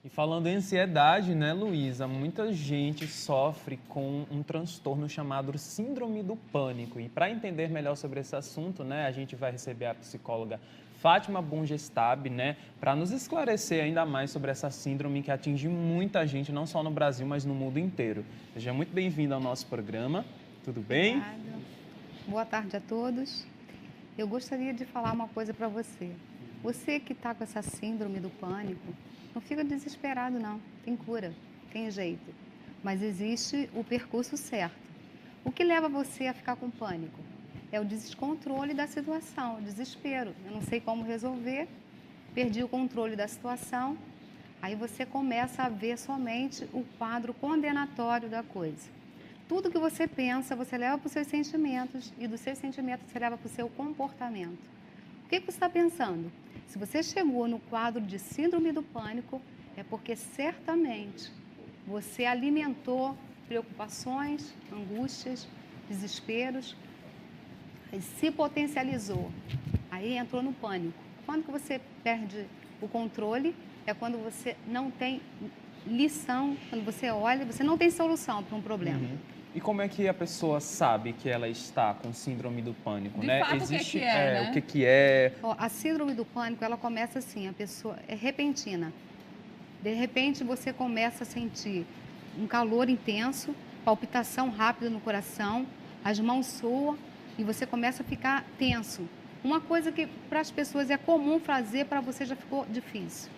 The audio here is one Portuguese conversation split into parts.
E falando em ansiedade, né, Luísa, muita gente sofre com um transtorno chamado síndrome do pânico. E para entender melhor sobre esse assunto, né, a gente vai receber a psicóloga Fátima Bungestab, né, para nos esclarecer ainda mais sobre essa síndrome que atinge muita gente, não só no Brasil, mas no mundo inteiro. Seja muito bem-vinda ao nosso programa. Tudo bem? Obrigada. Boa tarde a todos. Eu gostaria de falar uma coisa para você. Você que está com essa síndrome do pânico, não fica desesperado, não. Tem cura, tem jeito. Mas existe o percurso certo. O que leva você a ficar com pânico? É o descontrole da situação, o desespero. Eu não sei como resolver, perdi o controle da situação. Aí você começa a ver somente o quadro condenatório da coisa. Tudo que você pensa, você leva para os seus sentimentos e dos seus sentimentos você leva para o seu comportamento. O que você está pensando? Se você chegou no quadro de síndrome do pânico, é porque certamente você alimentou preocupações, angústias, desesperos, e se potencializou. Aí entrou no pânico. Quando que você perde o controle, é quando você não tem lição, quando você olha, você não tem solução para um problema. Uhum. E como é que a pessoa sabe que ela está com síndrome do pânico, De né? fato, o que que Existe, é, o né? que é? Ó, a síndrome do pânico, ela começa assim, a pessoa é repentina. De repente você começa a sentir um calor intenso, palpitação rápida no coração, as mãos suam e você começa a ficar tenso. Uma coisa que para as pessoas é comum fazer, para você já ficou difícil.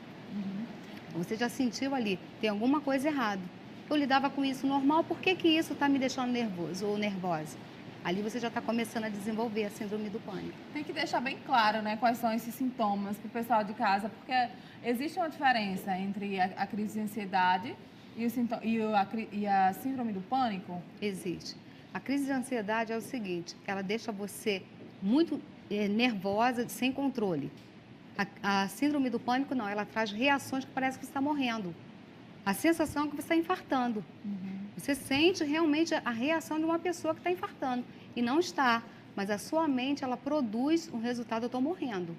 Você já sentiu ali, tem alguma coisa errada. Eu lidava com isso normal, por que isso está me deixando nervoso ou nervosa? Ali você já está começando a desenvolver a síndrome do pânico. Tem que deixar bem claro, né, quais são esses sintomas para o pessoal de casa, porque existe uma diferença entre a crise de ansiedade e a síndrome do pânico. Existe. A crise de ansiedade é o seguinte, ela deixa você muito nervosa, sem controle. A síndrome do pânico não, ela traz reações que parece que você está morrendo. A sensação é que você está infartando. Você sente realmente a reação de uma pessoa que está infartando. E não está, mas a sua mente, ela produz um resultado, eu estou morrendo.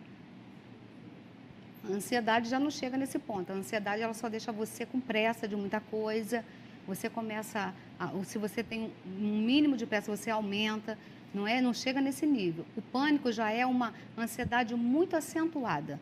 A ansiedade já não chega nesse ponto. A ansiedade, ela só deixa você com pressa de muita coisa. Você começa, se você tem um mínimo de pressa, você aumenta. Não é? Não chega nesse nível. O pânico já é uma ansiedade muito acentuada.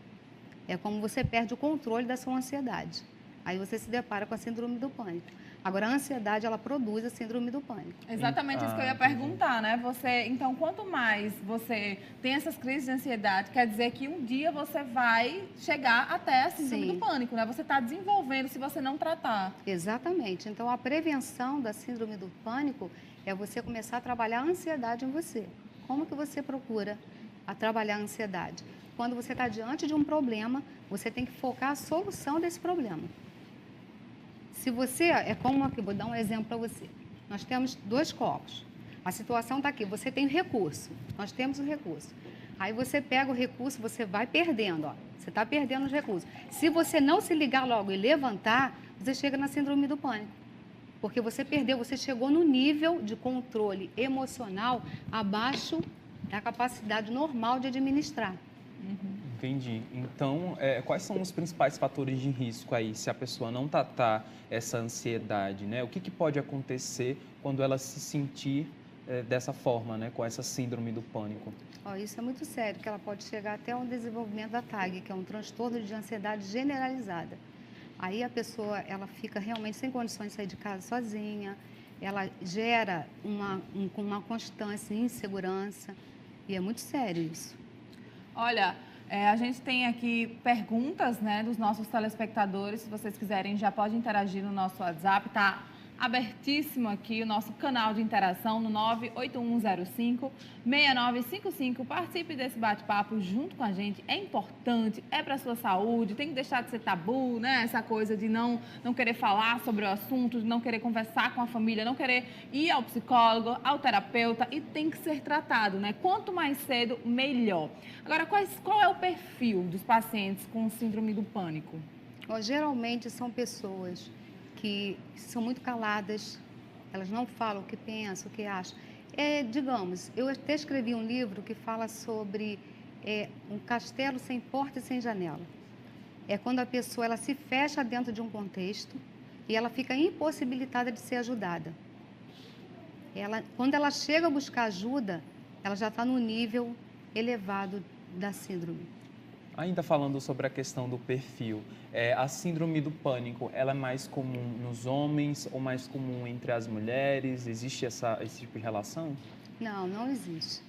É como você perde o controle da sua ansiedade. Aí você se depara com a síndrome do pânico. Agora, a ansiedade, ela produz a síndrome do pânico. Exatamente isso que eu ia Entendi. perguntar, né? Então, quanto mais você tem essas crises de ansiedade, quer dizer que um dia você vai chegar até a síndrome Sim. do pânico, né? Você está desenvolvendo se você não tratar. Exatamente. Então, a prevenção da síndrome do pânico é você começar a trabalhar a ansiedade em você. Como que você procura a trabalhar a ansiedade? Quando você está diante de um problema, você tem que focar a solução desse problema. Se você, é como aqui, vou dar um exemplo para você. Nós temos 2 copos. A situação está aqui, você tem recurso, nós temos o recurso. Aí você pega o recurso, você vai perdendo, ó. Você está perdendo os recursos. Se você não se ligar logo e levantar, você chega na síndrome do pânico. Porque você perdeu, você chegou no nível de controle emocional abaixo da capacidade normal de administrar. Entendi. Então, quais são os principais fatores de risco aí, se a pessoa não tratar essa ansiedade, né? O que pode acontecer quando ela se sentir dessa forma, né? Com essa síndrome do pânico? Ó, isso é muito sério, que ela pode chegar até um desenvolvimento da TAG, que é um transtorno de ansiedade generalizada. Aí a pessoa, ela fica realmente sem condições de sair de casa sozinha, ela gera uma constância, insegurança, e é muito sério isso. Olha, a gente tem aqui perguntas, né, dos nossos telespectadores. Se vocês quiserem, já pode interagir no nosso WhatsApp. Tá abertíssimo aqui o nosso canal de interação no 98105-6955. Participe desse bate-papo junto com a gente. É importante, é para a sua saúde. Tem que deixar de ser tabu, né? Essa coisa de não querer falar sobre o assunto, de não querer conversar com a família, não querer ir ao psicólogo, ao terapeuta, e tem que ser tratado, né? Quanto mais cedo, melhor. Agora, qual é o perfil dos pacientes com síndrome do pânico? Ó, geralmente são pessoas que são muito caladas, elas não falam o que pensam, o que acham. Digamos, eu até escrevi um livro que fala sobre um castelo sem porta e sem janela. é quando a pessoa ela se fecha dentro de um contexto e ela fica impossibilitada de ser ajudada. Quando ela chega a buscar ajuda, ela já está no nível elevado da síndrome. Ainda falando sobre a questão do perfil, a síndrome do pânico, ela é mais comum nos homens ou mais comum entre as mulheres? Existe esse tipo de relação? Não, não existe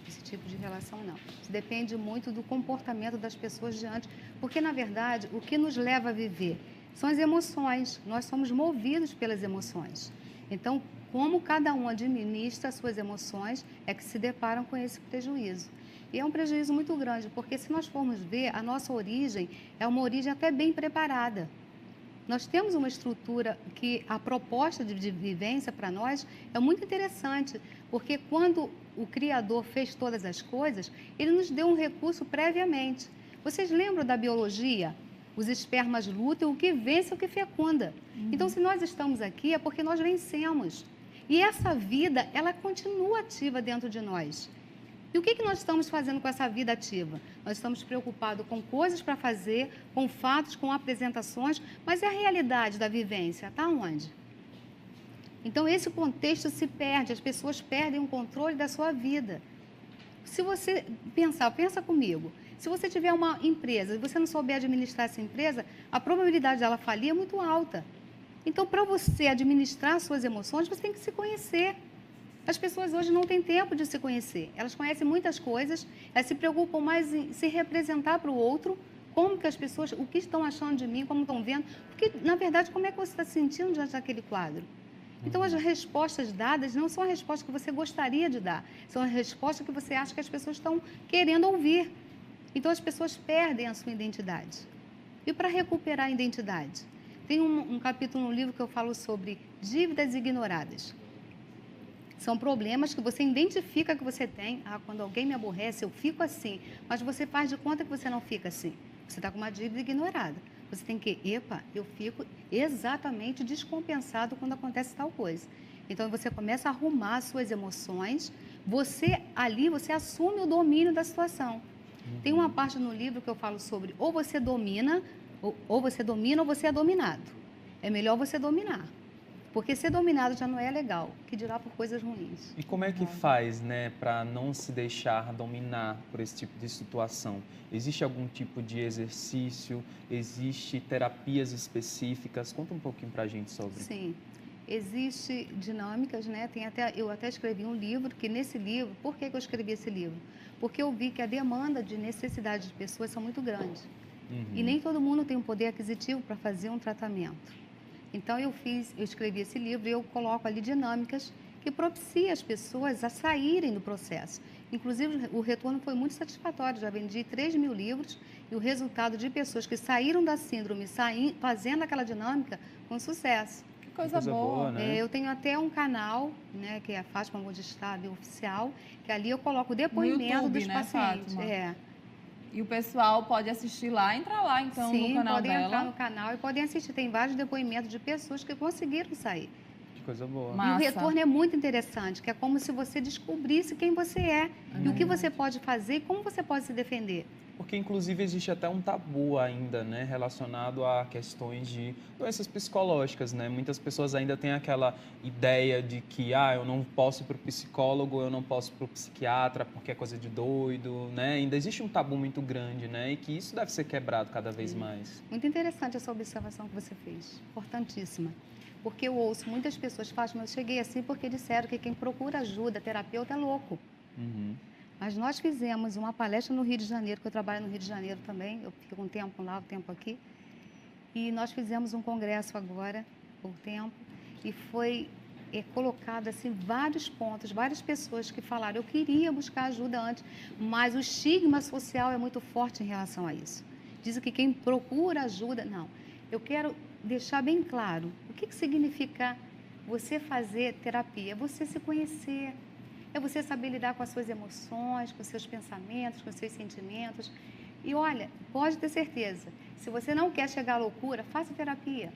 esse tipo de relação, não. Isso depende muito do comportamento das pessoas diante, porque, na verdade, o que nos leva a viver são as emoções. Nós somos movidos pelas emoções. Então, como cada um administra as suas emoções, é que se deparam com esse prejuízo. E é um prejuízo muito grande, porque se nós formos ver, a nossa origem é uma origem até bem preparada. Nós temos uma estrutura que a proposta de vivência para nós é muito interessante, porque quando o Criador fez todas as coisas, ele nos deu um recurso previamente. Vocês lembram da biologia? Os espermas lutam, o que vence é o que fecunda. Então, se nós estamos aqui, é porque nós vencemos. E essa vida, ela continua ativa dentro de nós. E o que nós estamos fazendo com essa vida ativa? Nós estamos preocupados com coisas para fazer, com fatos, com apresentações, mas e a realidade da vivência? Está onde? Então, esse contexto se perde, as pessoas perdem o controle da sua vida. Se você pensa comigo, se você tiver uma empresa e você não souber administrar essa empresa, a probabilidade dela falir é muito alta. Então, para você administrar suas emoções, você tem que se conhecer. As pessoas hoje não têm tempo de se conhecer. Elas conhecem muitas coisas, elas se preocupam mais em se representar para o outro, como que as pessoas, o que estão achando de mim, como estão vendo. Porque, na verdade, como é que você está se sentindo diante daquele quadro? Então, as respostas dadas não são as respostas que você gostaria de dar, são as respostas que você acha que as pessoas estão querendo ouvir. Então, as pessoas perdem a sua identidade. E para recuperar a identidade? Tem um capítulo no livro que eu falo sobre dívidas ignoradas. São problemas que você identifica que você tem. Quando alguém me aborrece, eu fico assim. Mas você faz de conta que você não fica assim. Você está com uma dívida ignorada. Você tem que, eu fico exatamente descompensado quando acontece tal coisa. Então, você começa a arrumar as suas emoções. Você assume o domínio da situação. Tem uma parte no livro que eu falo sobre ou você domina, ou você é dominado. É melhor você dominar. Porque ser dominado já não é legal, que dirá por coisas ruins. E como é que faz, né, para não se deixar dominar por esse tipo de situação? Existe algum tipo de exercício? Existe terapias específicas? Conta um pouquinho para a gente sobre. Sim, existe dinâmicas, né? Eu até escrevi um livro, que nesse livro, por que eu escrevi esse livro? Porque eu vi que a demanda de necessidade de pessoas são muito grande. E nem todo mundo tem um poder aquisitivo para fazer um tratamento. Então, eu escrevi esse livro e eu coloco ali dinâmicas que propiciam as pessoas a saírem do processo. Inclusive, o retorno foi muito satisfatório. Já vendi 3.000 livros e o resultado de pessoas que saíram da síndrome, fazendo aquela dinâmica, com sucesso. Que coisa boa, né? Eu tenho até um canal, né, que é a Fátima Modestave Oficial, que ali eu coloco o depoimento YouTube, dos né, pacientes. Fátima? E o pessoal pode assistir lá, entrar lá então no canal dela. Sim, podem entrar no canal e podem assistir. Tem vários depoimentos de pessoas que conseguiram sair. Que coisa boa. E o retorno é muito interessante, que é como se você descobrisse quem você é e o que você pode fazer e como você pode se defender. Porque, inclusive, existe até um tabu ainda, né, relacionado a questões de doenças psicológicas, né? Muitas pessoas ainda têm aquela ideia de que, eu não posso ir para o psicólogo, eu não posso ir para o psiquiatra porque é coisa de doido, né? Ainda existe um tabu muito grande, né? E que isso deve ser quebrado cada vez mais. Muito interessante essa observação que você fez, importantíssima. Porque eu ouço muitas pessoas falam, mas eu cheguei assim porque disseram que quem procura ajuda, terapeuta, é louco. Mas nós fizemos uma palestra no Rio de Janeiro, que eu trabalho no Rio de Janeiro também, eu fico um tempo lá, um tempo aqui. E nós fizemos um congresso agora, por tempo, e foi colocado assim vários pontos, várias pessoas que falaram, eu queria buscar ajuda antes, mas o estigma social é muito forte em relação a isso. Dizem que quem procura ajuda, não. Eu quero deixar bem claro, o que significa você fazer terapia? É você se conhecer. É você saber lidar com as suas emoções, com os seus pensamentos, com os seus sentimentos. E olha, pode ter certeza, se você não quer chegar à loucura, faça terapia.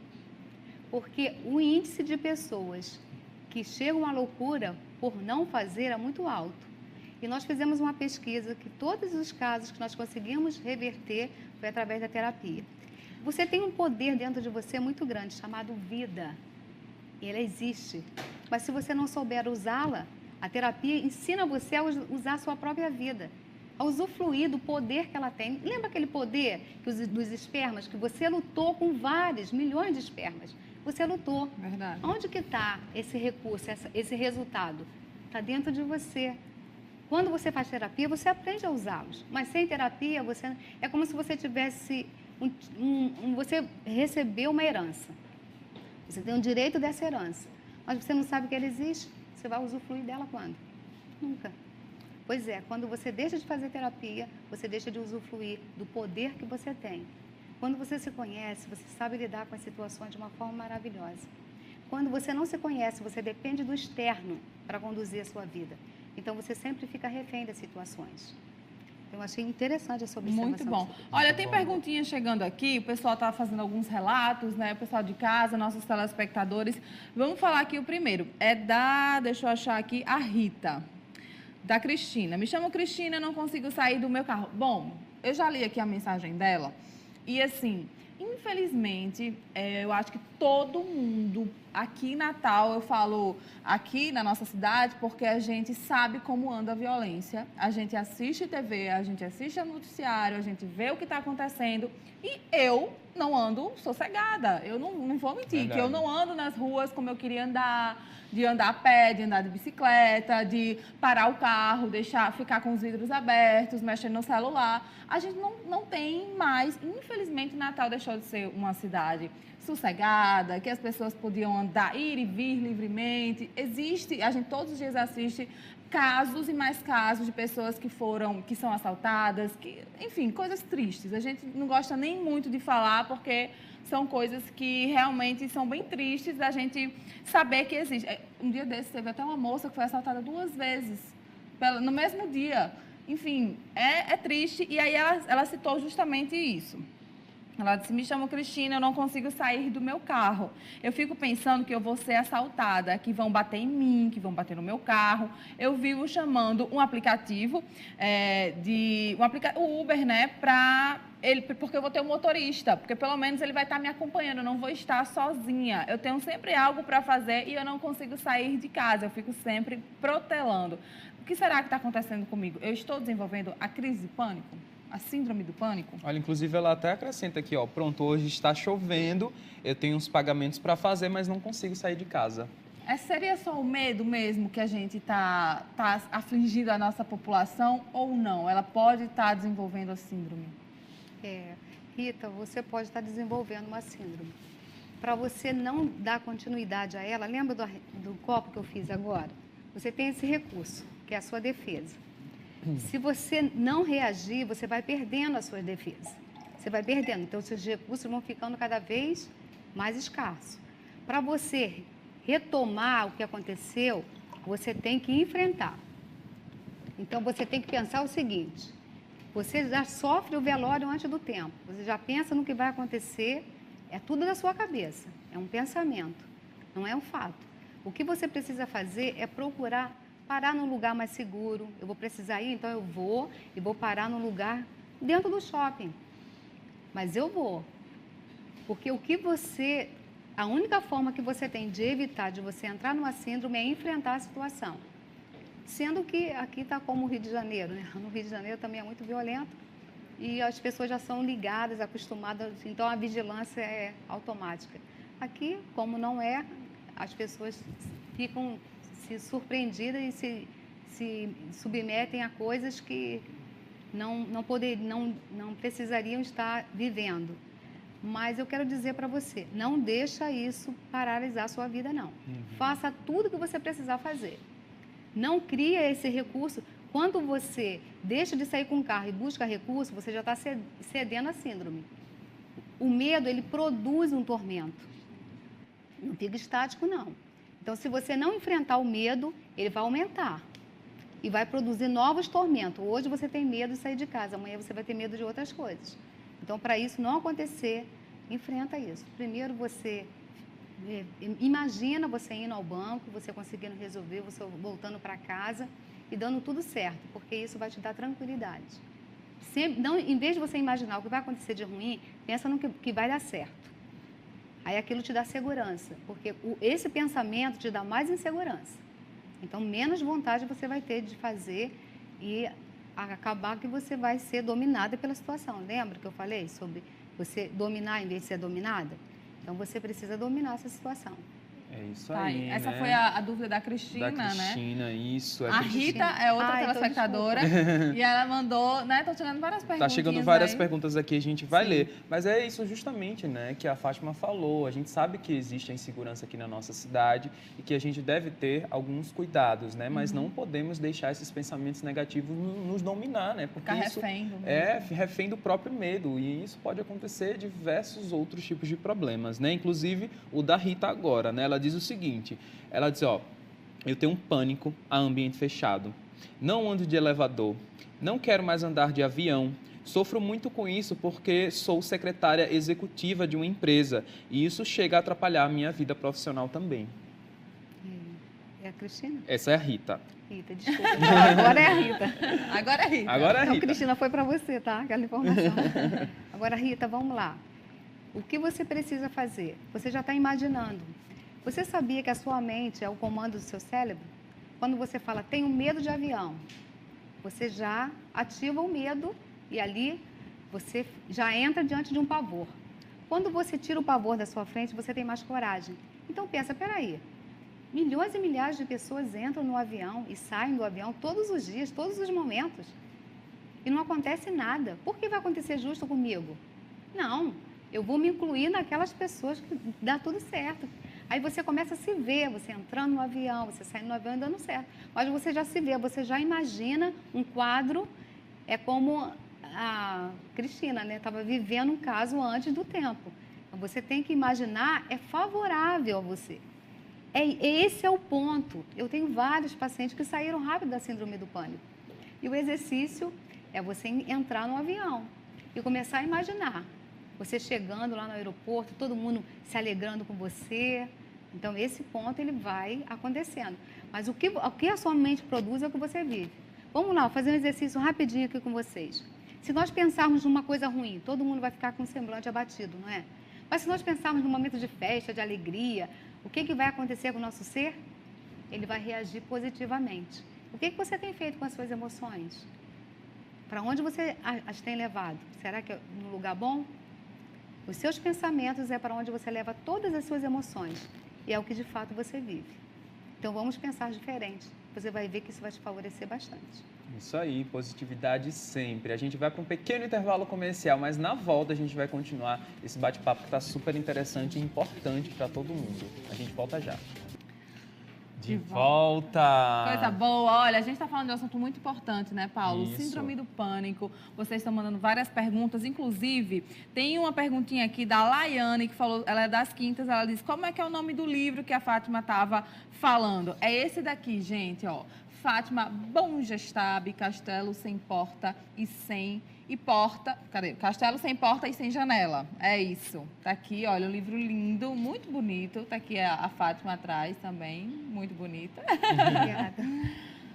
Porque o índice de pessoas que chegam à loucura por não fazer é muito alto. E nós fizemos uma pesquisa que todos os casos que nós conseguimos reverter foi através da terapia. Você tem um poder dentro de você muito grande, chamado vida. E ela existe. Mas se você não souber usá-la, a terapia ensina você a usar a sua própria vida, a usufruir do poder que ela tem. Lembra aquele poder dos espermas, que você lutou com vários, milhões de espermas? Você lutou. Verdade. Onde que está esse recurso, esse resultado? Está dentro de você. Quando você faz terapia, você aprende a usá-los. Mas sem terapia, é como se você tivesse... você recebeu uma herança. Você tem o direito dessa herança. Mas você não sabe que ela existe. Você vai usufruir dela quando? Nunca. Pois é, quando você deixa de fazer terapia, você deixa de usufruir do poder que você tem. Quando você se conhece, você sabe lidar com as situações de uma forma maravilhosa. Quando você não se conhece, você depende do externo para conduzir a sua vida. Então, você sempre fica refém das situações. Eu achei interessante essa observação. Muito bom. Olha, tem perguntinhas chegando aqui, o pessoal está fazendo alguns relatos, né? O pessoal de casa, nossos telespectadores. Vamos falar aqui o primeiro. Deixa eu achar aqui, a Rita, da Cristina. Me chamo Cristina, não consigo sair do meu carro. Bom, eu já li aqui a mensagem dela e, assim, infelizmente, eu acho que todo mundo, aqui em Natal, eu falo aqui na nossa cidade, porque a gente sabe como anda a violência, a gente assiste TV, a gente assiste o noticiário, a gente vê o que está acontecendo e eu não ando sossegada, eu não vou mentir, que eu não ando nas ruas como eu queria andar, de andar a pé, de andar de bicicleta, de parar o carro, ficar com os vidros abertos, mexendo no celular. A gente não tem mais, infelizmente, Natal deixou de ser uma cidade sossegada, que as pessoas podiam andar, ir e vir livremente. A gente todos os dias assiste casos e mais casos de pessoas que são assaltadas, enfim, coisas tristes. A gente não gosta nem muito de falar, porque são coisas que realmente são bem tristes da gente saber que existe. Um dia desses teve até uma moça que foi assaltada 2 vezes, no mesmo dia. Enfim, é triste. E aí ela citou justamente isso. Ela disse, me chamo Cristina, eu não consigo sair do meu carro. Eu fico pensando que eu vou ser assaltada, que vão bater em mim, que vão bater no meu carro. Eu vivo chamando um aplicativo, o Uber, né, porque eu vou ter um motorista, porque pelo menos ele vai estar me acompanhando, eu não vou estar sozinha. Eu tenho sempre algo para fazer e eu não consigo sair de casa, eu fico sempre protelando. O que será que está acontecendo comigo? Eu estou desenvolvendo a crise de pânico? A síndrome do pânico? Olha, inclusive ela até acrescenta aqui, ó, pronto, hoje está chovendo, eu tenho uns pagamentos para fazer, mas não consigo sair de casa. Seria só o medo mesmo que a gente está afligindo a nossa população ou não? Ela pode estar desenvolvendo a síndrome? Rita, você pode estar desenvolvendo uma síndrome. Para você não dar continuidade a ela, lembra do copo que eu fiz agora? Você tem esse recurso, que é a sua defesa. Se você não reagir, você vai perdendo a sua defesa. Você vai perdendo. Então, seus recursos vão ficando cada vez mais escassos. Para você retomar o que aconteceu, você tem que enfrentar. Então, você tem que pensar o seguinte. Você já sofre o velório antes do tempo. Você já pensa no que vai acontecer. É tudo da sua cabeça. É um pensamento. Não é um fato. O que você precisa fazer é procurar parar num lugar mais seguro. Eu vou precisar ir, então eu vou e vou parar num lugar dentro do shopping. Mas eu vou. Porque a única forma que você tem de evitar de você entrar numa síndrome é enfrentar a situação. Sendo que aqui está como o Rio de Janeiro, né? No Rio de Janeiro também é muito violento e as pessoas já são ligadas, acostumadas, então a vigilância é automática. Aqui, como não é, as pessoas ficam surpreendidas e se submetem a coisas que não precisariam estar vivendo. Mas eu quero dizer para você, não deixa isso paralisar a sua vida, não. Faça tudo o que você precisar fazer. Não cria esse recurso. Quando você deixa de sair com o carro e busca recurso, você já está cedendo a síndrome. O medo, ele produz um tormento. Não fica estático, não. Então, se você não enfrentar o medo, ele vai aumentar e vai produzir novos tormentos. Hoje você tem medo de sair de casa, amanhã você vai ter medo de outras coisas. Então, para isso não acontecer, enfrenta isso. Primeiro, você imagina você indo ao banco, você conseguindo resolver, você voltando para casa e dando tudo certo, porque isso vai te dar tranquilidade. Sempre, não, em vez de você imaginar o que vai acontecer de ruim, pensa no que vai dar certo. Aí aquilo te dá segurança, porque esse pensamento te dá mais insegurança. Então, menos vontade você vai ter de fazer e acabar que você vai ser dominada pela situação. Lembra que eu falei sobre você dominar em vez de ser dominada? Então, você precisa dominar essa situação. É isso Tá, aí, essa né? foi a dúvida da Cristina, Da Cristina, né? isso. A Rita é outra telespectadora e ela mandou, né? Estão chegando várias perguntas. Tá chegando várias aí. perguntas aqui, a gente vai Sim. ler. Mas é isso justamente, né, que a Fátima falou. A gente sabe que existe a insegurança aqui na nossa cidade e que a gente deve ter alguns cuidados, né? Mas não podemos deixar esses pensamentos negativos nos dominar, né? Porque Ficar isso refém do medo. é refém do próprio medo e isso pode acontecer diversos outros tipos de problemas, né? Inclusive o da Rita agora, né? Ela diz o seguinte, ela diz, ó, eu tenho um pânico a ambiente fechado. Não ando de elevador. Não quero mais andar de avião. Sofro muito com isso porque sou secretária executiva de uma empresa e isso chega a atrapalhar a minha vida profissional também. É a Cristina? Essa é a Rita. Rita, desculpa. Agora é a Rita. Agora é Rita. Agora é a Então, Rita. Cristina, foi para você, tá? Aquela informação. Agora, Rita, vamos lá. O que você precisa fazer? Você já está imaginando. Você sabia que a sua mente é o comando do seu cérebro? Quando você fala, tenho medo de avião, você já ativa o medo e ali você já entra diante de um pavor. Quando você tira o pavor da sua frente, você tem mais coragem. Então pensa, peraí, milhões e milhares de pessoas entram no avião e saem do avião todos os dias, todos os momentos. E não acontece nada. Por que vai acontecer justo comigo? Não, eu vou me incluir naquelas pessoas que dá tudo certo. Aí você começa a se ver, você entrando no avião, você saindo no avião e dando certo. Mas você já se vê, você já imagina um quadro, é como a Cristina, né? Estava vivendo um caso antes do tempo. Então, você tem que imaginar, é favorável a você. Esse é o ponto. Eu tenho vários pacientes que saíram rápido da síndrome do pânico. E o exercício é você entrar no avião e começar a imaginar. Você chegando lá no aeroporto, todo mundo se alegrando com você. Então, esse ponto ele vai acontecendo. Mas o que a sua mente produz é o que você vive. Vamos lá, fazer um exercício rapidinho aqui com vocês. Se nós pensarmos numa coisa ruim, todo mundo vai ficar com o semblante abatido, não é? Mas se nós pensarmos num momento de festa, de alegria, o que vai acontecer com o nosso ser? Ele vai reagir positivamente. O que você tem feito com as suas emoções? Para onde você as tem levado? Será que é num lugar bom? Os seus pensamentos é para onde você leva todas as suas emoções. E é o que de fato você vive. Então vamos pensar diferente. Você vai ver que isso vai te favorecer bastante. Isso aí, positividade sempre. A gente vai para um pequeno intervalo comercial, mas na volta a gente vai continuar esse bate-papo que está super interessante e importante para todo mundo. A gente volta já. De volta! Coisa boa. Olha, a gente está falando de um assunto muito importante, né, Paulo? Isso. Síndrome do pânico. Vocês estão mandando várias perguntas. Inclusive, tem uma perguntinha aqui da Laiane, que falou, ela é das Quintas, ela disse, como é que é o nome do livro que a Fátima estava falando? É esse daqui, gente, ó. Fátima Bongestab, Castelo Sem Porta e Sem... E porta, cadê? Castelo Sem Porta e Sem Janela. É isso. Tá aqui, olha, um livro lindo, muito bonito. Tá aqui a Fátima atrás também, muito bonita. Obrigada.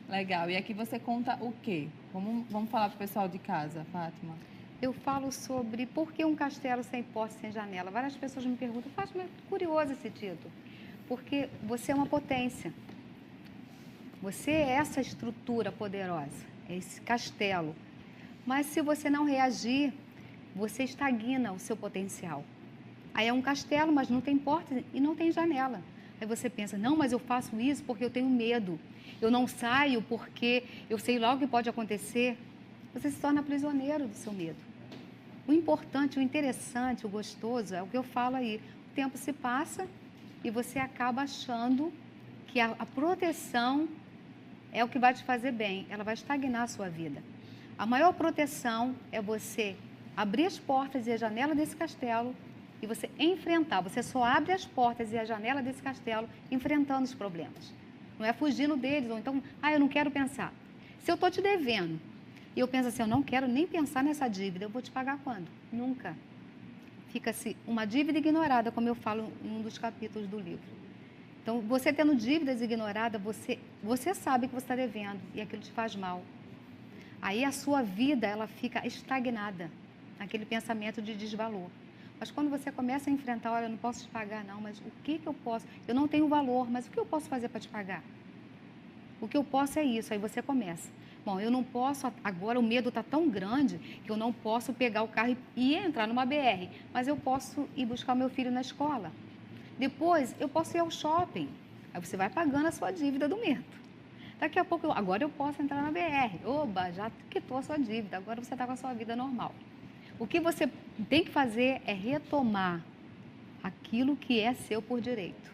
Legal. E aqui você conta o quê? Vamos falar pro pessoal de casa, Fátima. Eu falo sobre por que um castelo sem porta e sem janela. Várias pessoas me perguntam, Fátima, é curioso esse título. Porque você é uma potência. Você é essa estrutura poderosa, é esse castelo. Mas se você não reagir, você estagna o seu potencial. Aí é um castelo, mas não tem porta e não tem janela. Aí você pensa, não, mas eu faço isso porque eu tenho medo. Eu não saio porque eu sei logo o que pode acontecer. Você se torna prisioneiro do seu medo. O importante, o interessante, o gostoso é o que eu falo aí. O tempo se passa e você acaba achando que a proteção é o que vai te fazer bem. Ela vai estagnar a sua vida. A maior proteção é você abrir as portas e a janela desse castelo e você enfrentar. Você só abre as portas e a janela desse castelo enfrentando os problemas. Não é fugindo deles, ou então, eu não quero pensar. Se eu estou te devendo e eu penso assim, eu não quero nem pensar nessa dívida, eu vou te pagar quando? Nunca. Fica-se uma dívida ignorada, como eu falo em um dos capítulos do livro. Então, você tendo dívidas ignoradas, você sabe que você está devendo e aquilo te faz mal. Aí a sua vida, ela fica estagnada, naquele pensamento de desvalor. Mas quando você começa a enfrentar, olha, eu não posso te pagar não, mas o que eu posso? Eu não tenho valor, mas o que eu posso fazer para te pagar? O que eu posso é isso, aí você começa. Bom, eu não posso, agora o medo está tão grande que eu não posso pegar o carro e entrar numa BR, mas eu posso ir buscar o meu filho na escola. Depois, eu posso ir ao shopping. Aí você vai pagando a sua dívida do medo. Daqui a pouco, agora eu posso entrar na BR. Oba, já quitou a sua dívida, agora você está com a sua vida normal. O que você tem que fazer é retomar aquilo que é seu por direito.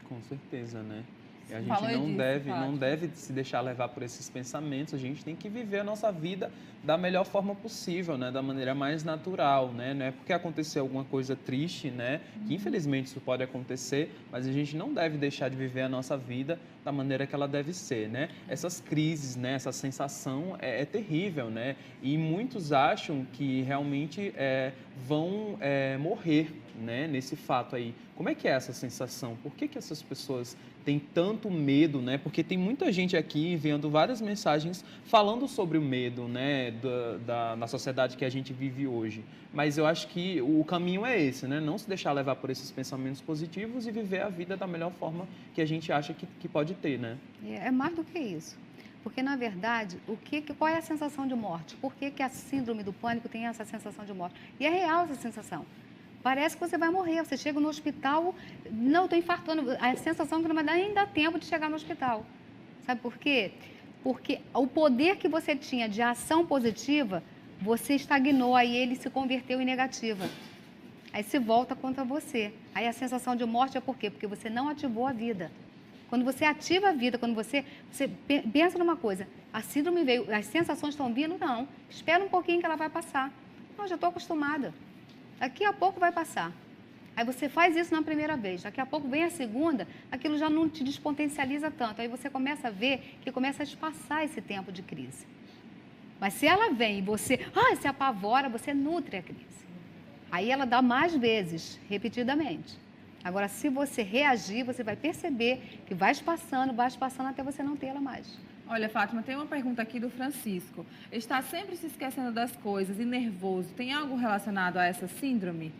Com certeza, né? E a gente Falou não disso, deve, não Fátima. deve se deixar levar por esses pensamentos. A gente tem que viver a nossa vida da melhor forma possível, né? Da maneira mais natural, né? Não é porque aconteceu alguma coisa triste, né? Que infelizmente isso pode acontecer, mas a gente não deve deixar de viver a nossa vida da maneira que ela deve ser, né? Essas crises, né? Essa sensação é terrível, né? E muitos acham que realmente vão morrer, né? Nesse fato aí. Como é que é essa sensação? Por que essas pessoas têm tanto medo, né? Porque tem muita gente aqui enviando várias mensagens falando sobre o medo, né? Na sociedade que a gente vive hoje. Mas eu acho que o caminho é esse, né? Não se deixar levar por esses pensamentos positivos e viver a vida da melhor forma que a gente acha que pode ter, né? É mais do que isso. Porque, na verdade, qual é a sensação de morte? Por que a síndrome do pânico tem essa sensação de morte? E é real essa sensação. Parece que você vai morrer. Você chega no hospital, não, estou infartando. A sensação é que não vai dar nem dá tempo de chegar no hospital. Sabe por quê? Porque o poder que você tinha de ação positiva, você estagnou, aí ele se converteu em negativa. Aí se volta contra você. Aí a sensação de morte é por quê? Porque você não ativou a vida. Quando você ativa a vida, quando você pensa numa coisa, a síndrome veio, as sensações estão vindo, não. Espera um pouquinho que ela vai passar. Não, já estou acostumada. Daqui a pouco vai passar. Aí você faz isso na primeira vez, daqui a pouco vem a segunda, aquilo já não te despotencializa tanto. Aí você começa a ver que começa a espaçar esse tempo de crise. Mas se ela vem e você se apavora, você nutre a crise. Aí ela dá mais vezes, repetidamente. Agora, se você reagir, você vai perceber que vai espaçando até você não tê-la mais. Olha, Fátima, tem uma pergunta aqui do Francisco. Está sempre se esquecendo das coisas e nervoso. Tem algo relacionado a essa síndrome?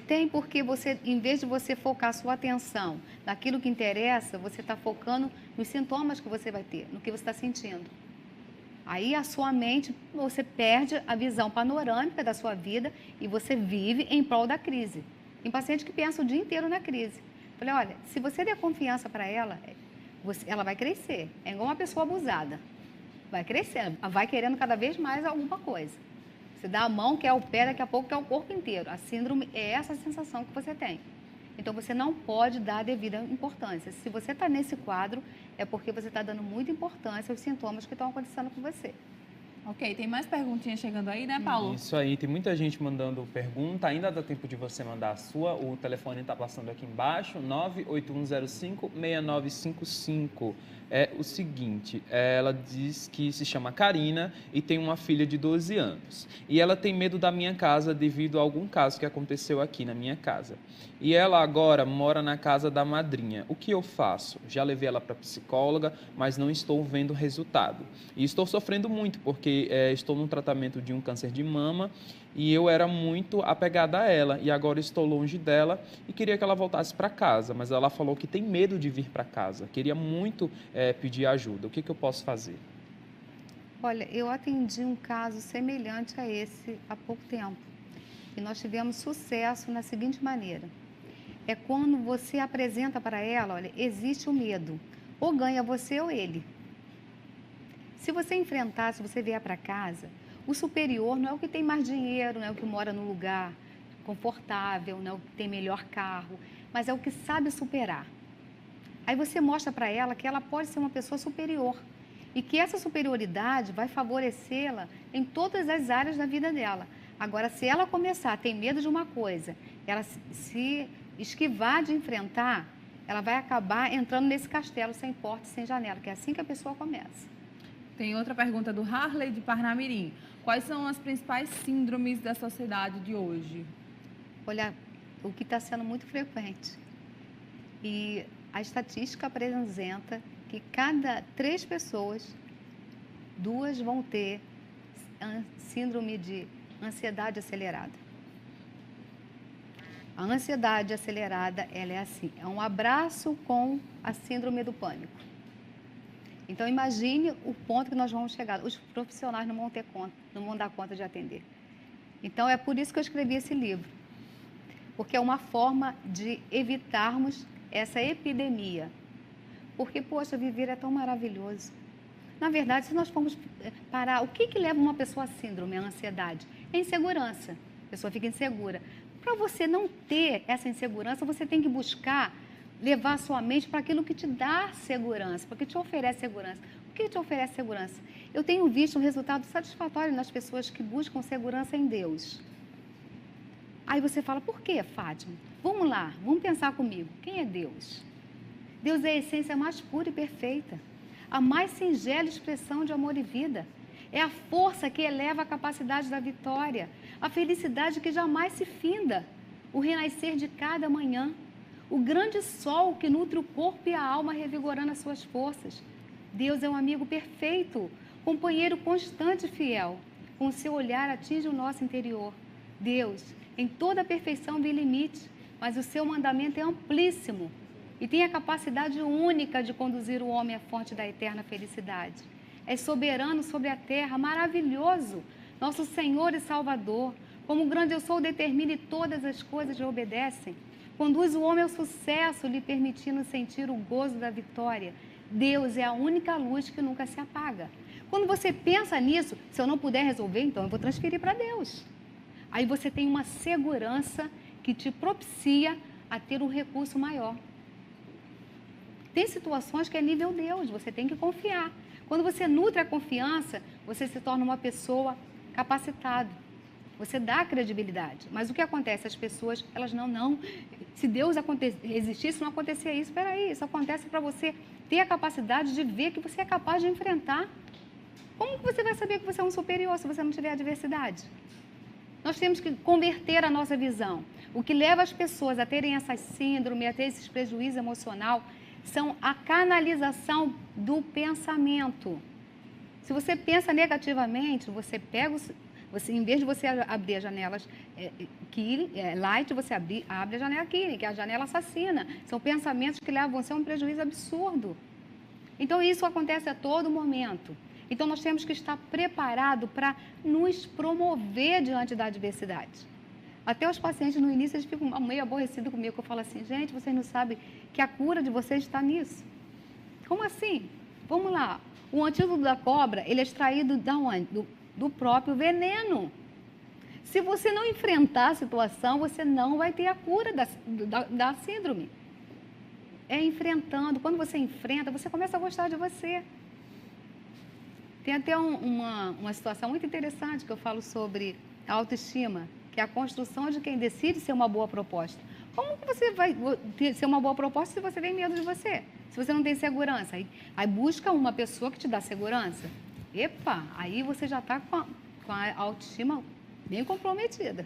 Tem, porque você, em vez de você focar a sua atenção naquilo que interessa, você está focando nos sintomas que você vai ter, no que você está sentindo. Aí a sua mente, você perde a visão panorâmica da sua vida e você vive em prol da crise. Tem paciente que pensa o dia inteiro na crise. Falei, olha, se você der confiança para ela, ela vai crescer. É igual uma pessoa abusada. Vai crescendo, vai querendo cada vez mais alguma coisa. Você dá a mão, quer o pé, daqui a pouco quer o corpo inteiro. A síndrome é essa sensação que você tem. Então, você não pode dar a devida importância. Se você está nesse quadro, é porque você está dando muita importância aos sintomas que estão acontecendo com você. Ok, tem mais perguntinhas chegando aí, né, Paulo? Isso aí, tem muita gente mandando pergunta. Ainda dá tempo de você mandar a sua. O telefone está passando aqui embaixo, 98105-6955. É o seguinte, ela diz que se chama Karina e tem uma filha de 12 anos. E ela tem medo da minha casa devido a algum caso que aconteceu aqui na minha casa. E ela agora mora na casa da madrinha. O que eu faço? Já levei ela para psicóloga, mas não estou vendo resultado. E estou sofrendo muito, porque estou num tratamento de um câncer de mama e eu era muito apegada a ela. E agora estou longe dela e queria que ela voltasse para casa. Mas ela falou que tem medo de vir para casa. Queria muito pedir ajuda. O que eu posso fazer? Olha, eu atendi um caso semelhante a esse há pouco tempo. E nós tivemos sucesso na seguinte maneira. É quando você apresenta para ela, olha, existe o medo. Ou ganha você ou ele. Se você enfrentar, se você vier para casa, o superior não é o que tem mais dinheiro, não é o que mora num lugar confortável, não é o que tem melhor carro, mas é o que sabe superar. Aí você mostra para ela que ela pode ser uma pessoa superior e que essa superioridade vai favorecê-la em todas as áreas da vida dela. Agora, se ela começar a ter medo de uma coisa, ela se esquivar de enfrentar, ela vai acabar entrando nesse castelo sem porta e sem janela, que é assim que a pessoa começa. Tem outra pergunta do Harley de Parnamirim. Quais são as principais síndromes da sociedade de hoje? Olha, o que está sendo muito frequente. E a estatística apresenta que cada 3 pessoas 2 vão ter síndrome de ansiedade acelerada. A ansiedade acelerada, ela é assim, é um abraço com a síndrome do pânico. Então, imagine o ponto que nós vamos chegar. Os profissionais não vão ter conta, não vão dar conta de atender. Então, é por isso que eu escrevi esse livro. Porque é uma forma de evitarmos essa epidemia. Porque, poxa, viver é tão maravilhoso. Na verdade, se nós formos parar, o que leva uma pessoa à síndrome, à ansiedade? É insegurança. A pessoa fica insegura. Para você não ter essa insegurança, você tem que buscar levar a sua mente para aquilo que te dá segurança, para que te oferece segurança. O que te oferece segurança? Eu tenho visto um resultado satisfatório nas pessoas que buscam segurança em Deus. Aí você fala, por quê, Fátima? Vamos lá, vamos pensar comigo. Quem é Deus? Deus é a essência mais pura e perfeita, a mais singela expressão de amor e vida. É a força que eleva a capacidade da vitória, a felicidade que jamais se finda, o renascer de cada manhã, o grande sol que nutre o corpo e a alma revigorando as suas forças. Deus é um amigo perfeito, companheiro constante e fiel. Com o seu olhar atinge o nosso interior. Deus, em toda a perfeição vê limite, mas o seu mandamento é amplíssimo e tem a capacidade única de conduzir o homem à fonte da eterna felicidade. É soberano sobre a terra, maravilhoso, nosso Senhor e Salvador. Como grande eu sou, determina e todas as coisas lhe obedecem. Conduz o homem ao sucesso, lhe permitindo sentir o gozo da vitória. Deus é a única luz que nunca se apaga. Quando você pensa nisso, se eu não puder resolver, então eu vou transferir para Deus. Aí você tem uma segurança que te propicia a ter um recurso maior. Tem situações que é nível Deus, você tem que confiar. Quando você nutre a confiança, você se torna uma pessoa capacitada. Você dá credibilidade. Mas o que acontece? As pessoas, elas não. Se Deus existisse, não acontecia isso. Espera aí, isso acontece para você ter a capacidade de ver que você é capaz de enfrentar. Como que você vai saber que você é um superior se você não tiver adversidade? Nós temos que converter a nossa visão. O que leva as pessoas a terem essas síndromes, a ter esses prejuízos emocional, são a canalização do pensamento. Se você pensa negativamente, você pega, em vez de você abrir as janelas light, você abre a janela killing, que é a janela assassina. São pensamentos que levam você a um prejuízo absurdo. Então, isso acontece a todo momento. Então, nós temos que estar preparados para nos promover diante da adversidade. Até os pacientes, no início, eles ficam meio aborrecidos comigo. Eu falo assim, gente, vocês não sabem que a cura de vocês está nisso. Como assim? Vamos lá. O antídoto da cobra, ele é extraído da onde? Do próprio veneno. Se você não enfrentar a situação, você não vai ter a cura da síndrome. É enfrentando. Quando você enfrenta, você começa a gostar de você. Tem até uma situação muito interessante que eu falo sobre a autoestima, que é a construção de quem decide ser uma boa proposta. Como que você vai ser uma boa proposta se você tem medo de você? Se você não tem segurança? Aí busca uma pessoa que te dá segurança. Epa, aí você já está com a autoestima bem comprometida.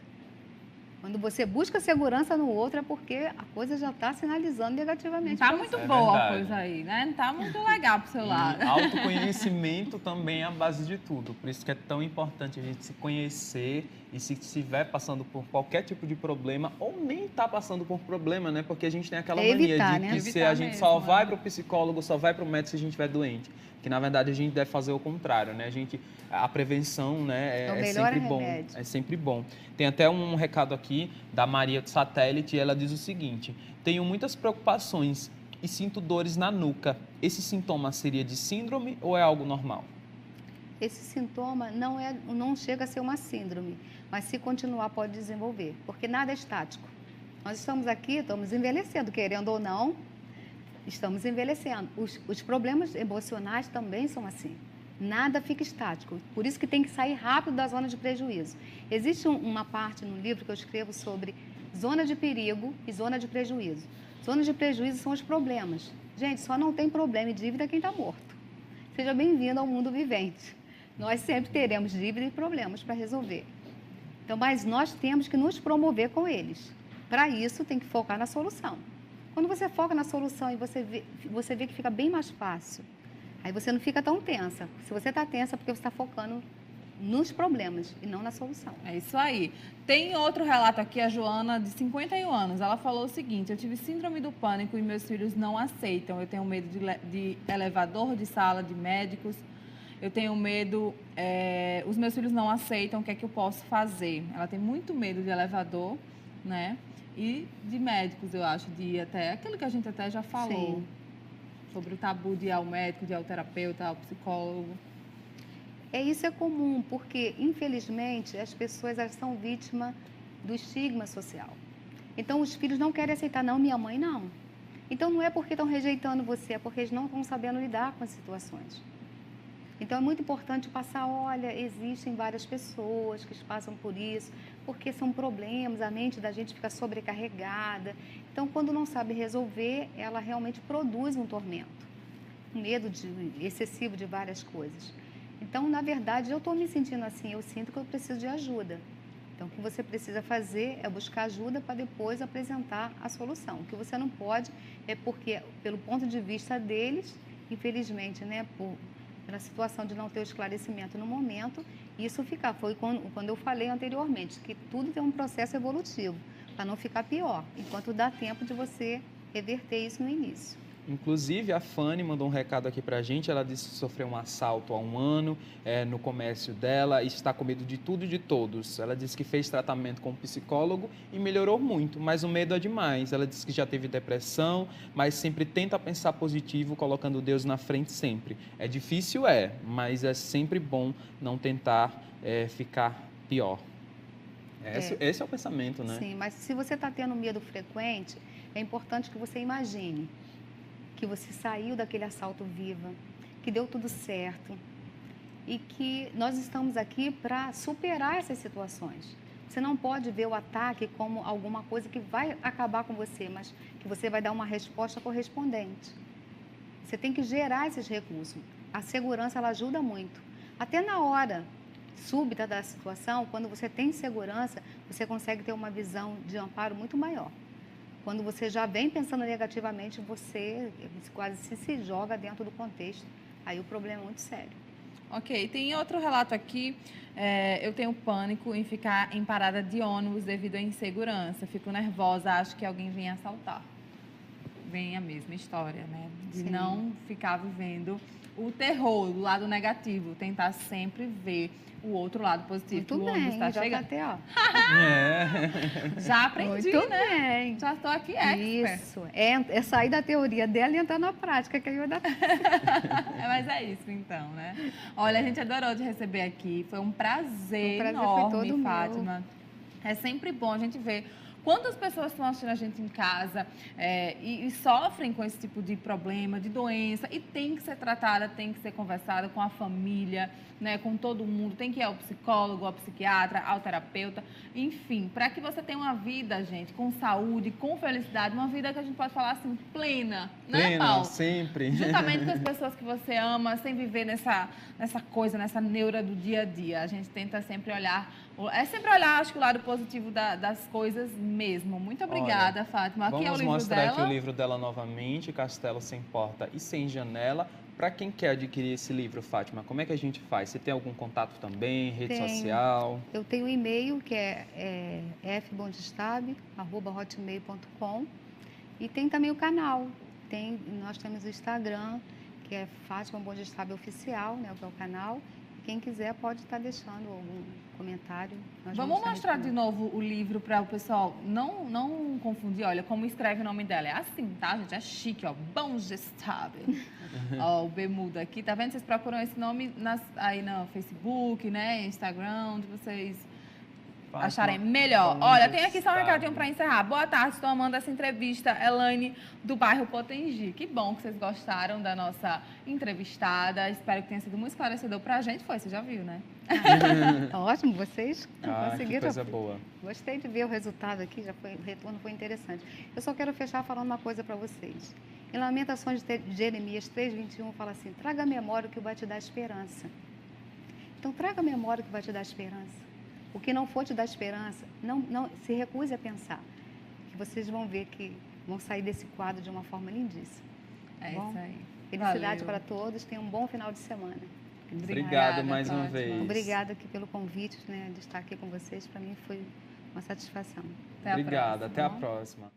Quando você busca segurança no outro é porque a coisa já está sinalizando negativamente. Não está muito boa a coisa aí, né? Não está muito legal para o seu lado. Autoconhecimento também é a base de tudo. Por isso que é tão importante a gente se conhecer e se estiver passando por qualquer tipo de problema ou nem está passando por problema, né? Porque a gente tem aquela mania de que a gente só vai para o psicólogo, só vai para o médico se a gente estiver doente. Que, na verdade, a gente deve fazer o contrário, né? A prevenção, né, é sempre bom. É sempre bom. Tem até um recado aqui da Maria do Satélite, e ela diz o seguinte: tenho muitas preocupações e sinto dores na nuca. Esse sintoma seria de síndrome ou é algo normal? Esse sintoma não chega a ser uma síndrome, mas se continuar pode desenvolver, porque nada é estático. Nós estamos aqui, estamos envelhecendo, querendo ou não, estamos envelhecendo. Os problemas emocionais também são assim. Nada fica estático. Por isso que tem que sair rápido da zona de prejuízo. Existe uma parte no livro que eu escrevo sobre zona de perigo e zona de prejuízo. Zona de prejuízo são os problemas. Gente, só não tem problema e dívida quem está morto. Seja bem-vindo ao mundo vivente. Nós sempre teremos dívida e problemas para resolver. Então, mas nós temos que nos promover com eles. Para isso, tem que focar na solução. Quando você foca na solução e você vê que fica bem mais fácil Aí você não fica tão tensa. Se você está tensa, é porque você está focando nos problemas e não na solução. É isso aí. Tem outro relato aqui, a Joana, de 51 anos. Ela falou o seguinte: eu tive síndrome do pânico e meus filhos não aceitam. Eu tenho medo de elevador, de sala, de médicos. Eu tenho medo, os meus filhos não aceitam, o que é que eu posso fazer? Ela tem muito medo de elevador, né? E de médicos, eu acho, de ir até aquilo que a gente até já falou. Sim. Sobre o tabu de ir ao médico, de ir ao terapeuta, ao psicólogo. Isso é comum, porque, infelizmente, as pessoas elas são vítimas do estigma social. Então, os filhos não querem aceitar, não, minha mãe não. Então, não é porque estão rejeitando você, é porque eles não estão sabendo lidar com as situações. Então, é muito importante passar, olha, existem várias pessoas que passam por isso, porque são problemas, a mente da gente fica sobrecarregada. Então, quando não sabe resolver, ela realmente produz um tormento, um medo excessivo de várias coisas. Então, na verdade, eu estou me sentindo assim, eu sinto que eu preciso de ajuda. Então, o que você precisa fazer é buscar ajuda para depois apresentar a solução. O que você não pode é porque, pelo ponto de vista deles, infelizmente, né, pela situação de não ter o esclarecimento no momento, isso ficar. Foi quando eu falei anteriormente, que tudo tem um processo evolutivo, para não ficar pior, enquanto dá tempo de você reverter isso no início. Inclusive, a Fanny mandou um recado aqui pra gente. Ela disse que sofreu um assalto há um ano no comércio dela e está com medo de tudo e de todos. Ela disse que fez tratamento com um psicólogo e melhorou muito, mas o medo é demais. Ela disse que já teve depressão, mas sempre tenta pensar positivo, colocando Deus na frente sempre. É difícil, mas é sempre bom não tentar ficar pior. Esse é o pensamento, né? Sim, mas se você está tendo medo frequente, é importante que você imagine que você saiu daquele assalto viva, que deu tudo certo e que nós estamos aqui para superar essas situações. Você não pode ver o ataque como alguma coisa que vai acabar com você, mas que você vai dar uma resposta correspondente. Você tem que gerar esses recursos. A segurança, ela ajuda muito. Até na hora súbita da situação, quando você tem segurança, você consegue ter uma visão de amparo muito maior. Quando você já vem pensando negativamente, você quase se joga dentro do contexto. Aí o problema é muito sério. Ok, tem outro relato aqui. Eu tenho pânico em ficar em parada de ônibus devido à insegurança. Fico nervosa, acho que alguém vem assaltar. Vem a mesma história, né? De Sim. não ficar vivendo o terror, do lado negativo. Tentar sempre ver o outro lado positivo. Muito que o ônibus bem, tá já chegando. até, ó. Já aprendi, Muito né? bem. Já estou aqui expert. Isso, é sair da teoria dela e entrar na prática, que aí vai dar. Mas é isso, então, né? Olha, a gente adorou te receber aqui. Foi um prazer, O prazer foi enorme, todo meu. Fátima. É sempre bom a gente ver quantas pessoas estão assistindo a gente em casa e sofrem com esse tipo de problema, de doença, e tem que ser tratada, tem que ser conversada com a família, né, com todo mundo, tem que ir ao psicólogo, ao psiquiatra, ao terapeuta, enfim, para que você tenha uma vida, gente, com saúde, com felicidade, uma vida que a gente pode falar assim, plena, né, Plena, Paulo? sempre. Justamente com as pessoas que você ama, sem viver nessa coisa, nessa neura do dia a dia. A gente tenta sempre olhar, acho que o lado positivo das coisas mesmo. Muito obrigada, Olha, Fátima. Aqui é o vamos livro mostrar dela. aqui o livro dela novamente, Castelo Sem Porta e Sem Janela. Para quem quer adquirir esse livro, Fátima, como é que a gente faz? Você tem algum contato também, rede social? Eu tenho um e-mail que é fbondestab@hotmail.com e tem também o canal. Nós temos o Instagram, que é Fátima Bondestab Oficial, né, que é o canal. Quem quiser pode estar deixando algum comentário. Vamos mostrar de novo o livro para o pessoal não confundir. Olha, como escreve o nome dela. É assim, tá, gente? É chique, ó. Bondestab. Ó, o Bermuda aqui. Tá vendo? Vocês procuram esse nome aí no Facebook, né? Instagram, onde vocês acharem melhor. Olha, tem aqui só um recadinho para encerrar. Boa tarde, estou amando essa entrevista. Elaine, do bairro Potengi. Que bom que vocês gostaram da nossa entrevistada. Espero que tenha sido muito esclarecedor para a gente. Você já viu, né? Ótimo, vocês conseguiram. Que coisa boa. Gostei de ver o resultado aqui, o retorno foi interessante. Eu só quero fechar falando uma coisa para vocês. Em Lamentações de Jeremias 3:21 fala assim: traga a memória o que vai te dar esperança. Então, traga a memória o que vai te dar esperança. O que não for te dar esperança, não se recuse a pensar. Que vocês vão ver que vão sair desse quadro de uma forma lindíssima. É bom? isso aí. Felicidade Valeu. para todos, tenham um bom final de semana. Obrigado mais uma Fátima. vez. Obrigada aqui pelo convite, né, de estar aqui com vocês. Para mim foi uma satisfação. Até a Obrigado, próxima. até a próxima.